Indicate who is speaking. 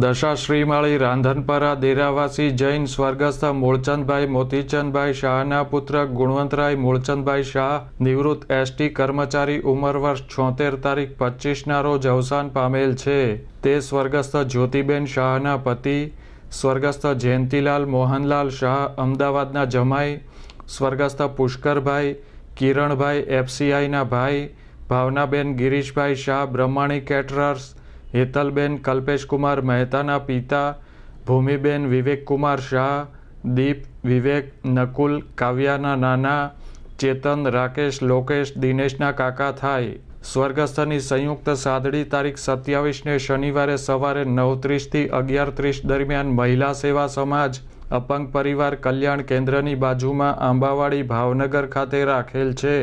Speaker 1: દશાશ્રીમાળી રાંધનપરા દેરાવાસી જૈન સ્વર્ગસ્થ મૂળચંદભાઈ મોતીચંદભાઈ શાહના પુત્ર ગુણવંતરાય મૂળચંદભાઈ શાહ નિવૃત્ત એસટી કર્મચારી ઉંમર વર્ષ 76 તારીખ 25ના રોજ અવસાન પામેલ છે. તે સ્વર્ગસ્થ જ્યોતિબેન શાહના પતિ, સ્વર્ગસ્થ જયંતિલાલ મોહનલાલ શાહ અમદાવાદના જમાઈ, સ્વર્ગસ્થ પુષ્કરભાઈ કિરણભાઈ એફસીઆઈના ભાઈ, ભાવનાબેન ગિરીશભાઈ શાહ બ્રહ્માણી કેટરર્સ, હેતલબેન કલ્પેશકુમાર મહેતાના પિતા, ભૂમિબેન વિવેકકુમાર શાહ, દીપ વિવેક નકુલ કાવ્યાના નાના, ચેતન રાકેશ લોકેશ દિનેશના કાકા થાય. સ્વર્ગસ્થની સંયુક્ત સાદડી તારીખ 27ને શનિવારે સવારે 9:30 થી 11:30 દરમિયાન મહિલા સેવા સમાજ અપંગ પરિવાર કલ્યાણ કેન્દ્રની બાજુમાં આંબાવાડી ભાવનગર ખાતે રાખેલ છે.